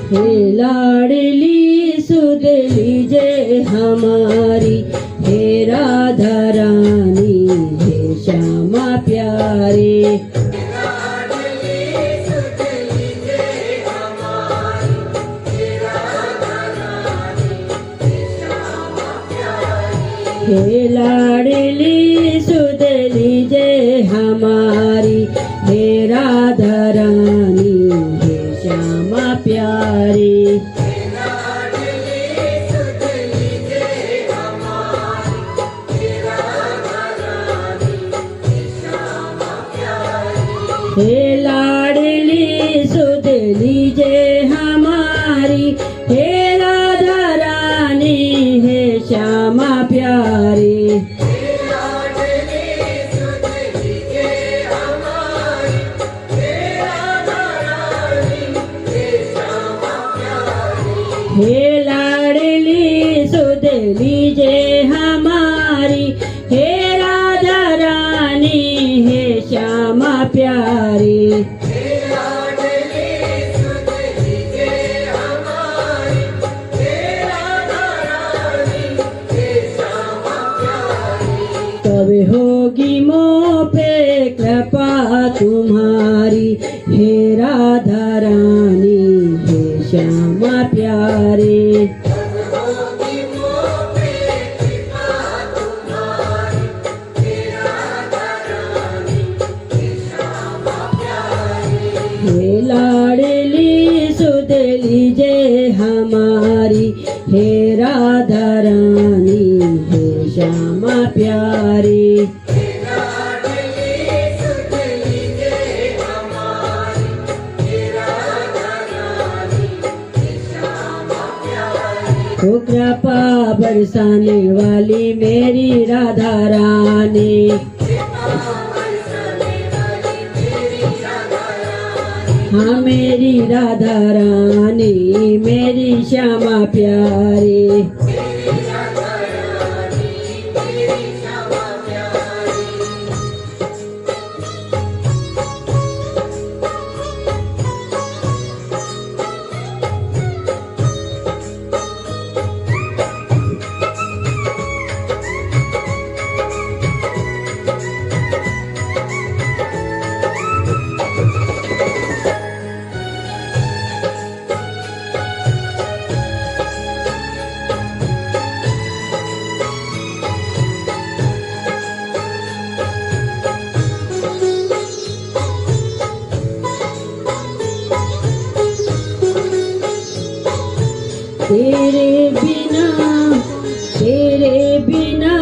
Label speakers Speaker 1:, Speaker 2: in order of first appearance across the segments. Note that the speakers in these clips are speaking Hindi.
Speaker 1: हे लाडली सुध लीजे हमारी, हे राधा रानी, हे श्यामा प्यारी। हे लाडली सुध लीजे हमारी, हे राधा रानी, हे श्यामा प्यारी। हे लाडली सुध लीजे हमारी, हे राधा रानी, हे श्यामा प्यारी। हे लाडली सुध लीजे हमारी, हे राधा रानी, हे श्यामा प्यारी। कब होगी मोह पे कृपा तुम्हारी, हे राधा रानी, हे श्यामा प्यारी। हे लाडली सुध लीजे हमारी, हे राधा रानी, हे श्यामा प्यारी। ओ कृपा बरसाने वाली मेरी राधा रानी, हाँ मेरी राधा रानी, मेरी श्यामा प्यारी। तेरे बिना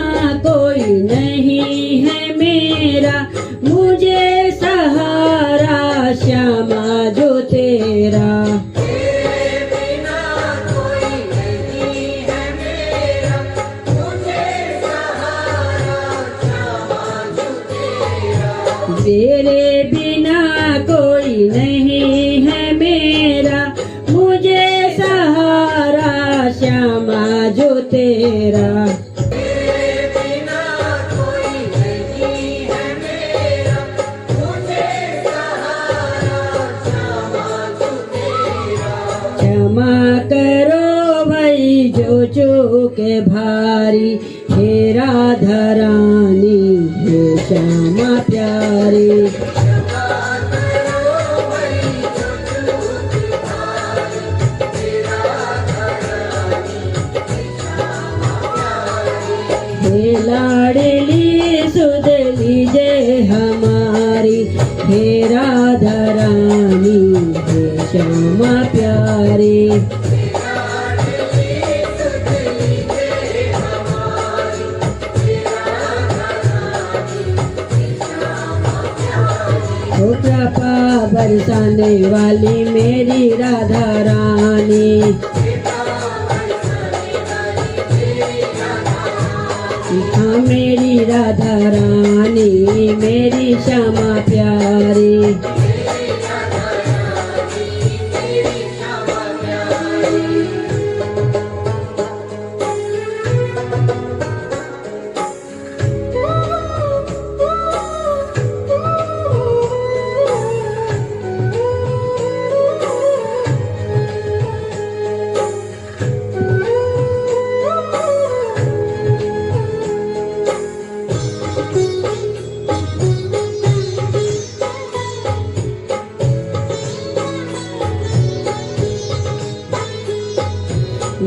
Speaker 1: कोई नहीं है मेरा, मुझे सहारा श्यामा जो तेरा।
Speaker 2: तेरे बिना कोई नहीं है मेरा, मुझे सहारा श्यामा जो तेरा।
Speaker 1: तेरे बिना कोई नहीं है मेरा, मुझे सहारा श्यामा जो तेरा।
Speaker 2: तेरे बिना कोई नहीं है मेरा, मुझे सहारा श्यामा जो तेरा।
Speaker 1: क्षमा करो भाई जो चूके भारी, हे राधा रानी, हे श्यामा प्यारी। हे लाडली सुध लीजे हमारी, हे राधा रानी, हे श्यामा प्यारी। ओ कृपा बरसाने वाली मेरी राधा रानी, हाँ मेरी राधा रानी, मेरी श्यामा प्यारी।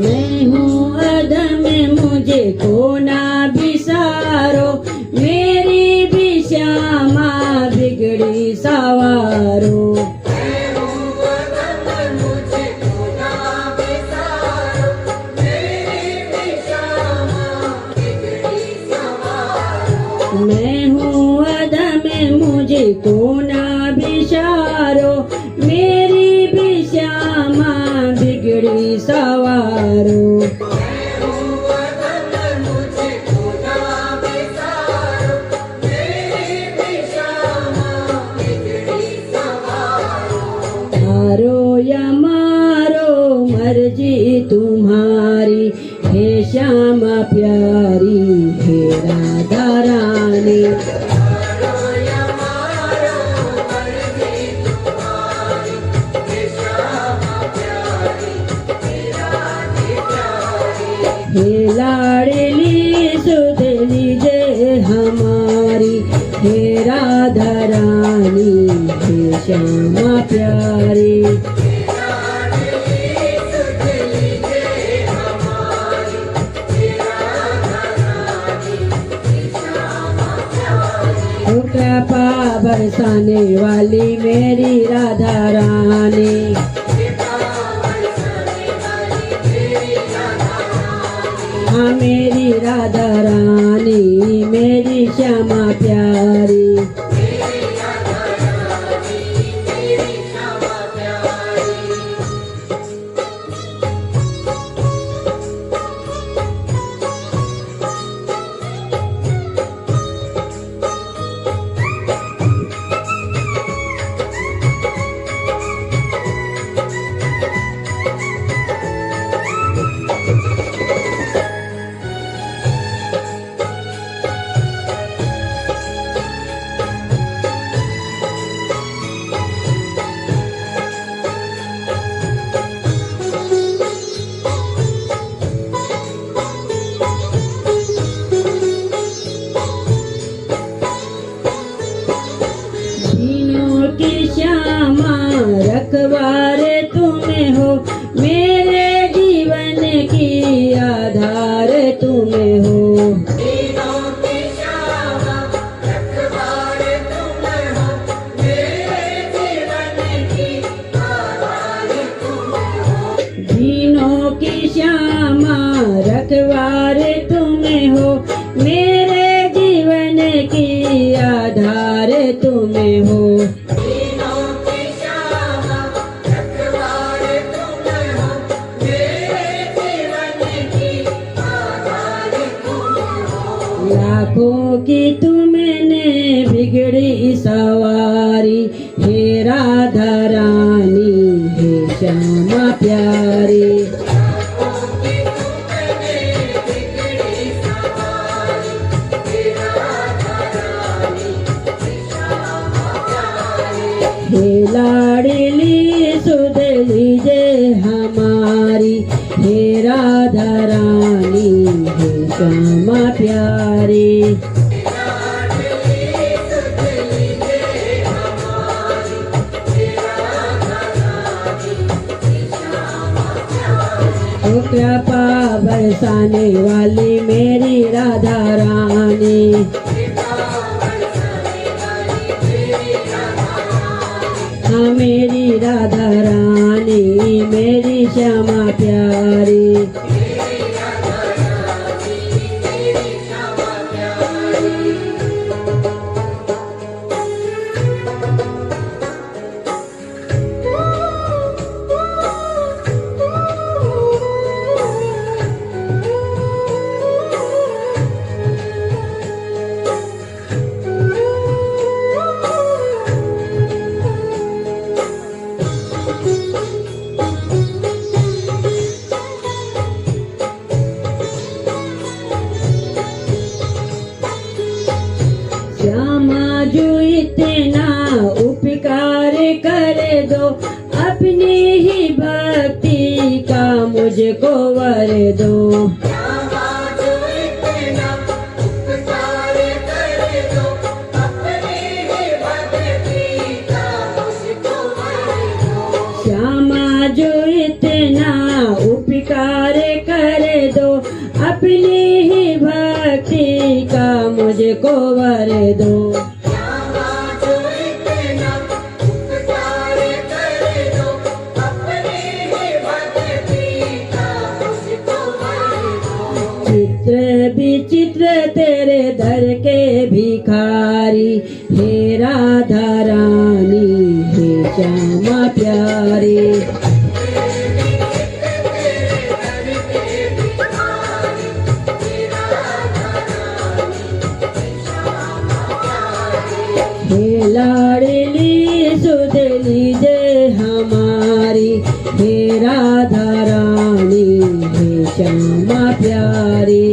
Speaker 1: मैं हूँ अधम मुझे को ना बिसारो, मेरी भी श्यामा बिगड़ी सवारो। मैं हूँ अधम मुझे को ना बिसारो, मेरी भी श्यामा बिगड़ी सवारो। हारो या मारो मर्जी तुम्हारी, हे श्यामा प्यारी, हे राधा रानी। हे लाडली सुध लीजे हमारी, हे राधा रानी, हे श्यामा प्यारी। ओ कृपा बरसाने वाली मेरी राधा रानी, हाँ मेरी राधा रानी, मेरी श्यामा प्यारी। श्यामा रखवार तुम्हें हो, मेरे जीवन की आधार तुम्हें हो।
Speaker 2: दिनों की श्यामा रखवार तुम्हें हो, मेरे जीवन की आधार तुम्हें हो।
Speaker 1: दिनों की श्यामा रखवार तुम्हें हो, मेरे जीवन की आधार तुम्हें हो। लाखों की तुमने बिगड़ी सवारी, हे राधा रानी, हे श्यामा प्यारी। हे लाडली सुध लीजे हमारी, हे राधा रानी, हे श्यामा प्यारी। ओ कृपा बरसाने वाली मेरी राधा रानी, हाँ मेरी राधा रानी, मेरी श्यामा प्यारी। अपनी ही भक्ति का मुझको वर दो।
Speaker 2: श्यामा जो इतना उपकार कर दो, अपनी ही भक्ति का मुझको वर दो।
Speaker 1: श्यामा जो इतना उपकार कर दो, अपनी ही भक्ति का मुझको वर दो।
Speaker 2: श्यामा जो इतना उपकार कर दो, अपनी ही भक्ति का मुझको वर दो।
Speaker 1: चित्र विचित्र तेरे दर के भिखारी, हे राधा रानी हे श्यामा प्यारी। हे लाडली सुध लीजे हमारी, हे राधा रानी हे श्यामा प्यारी।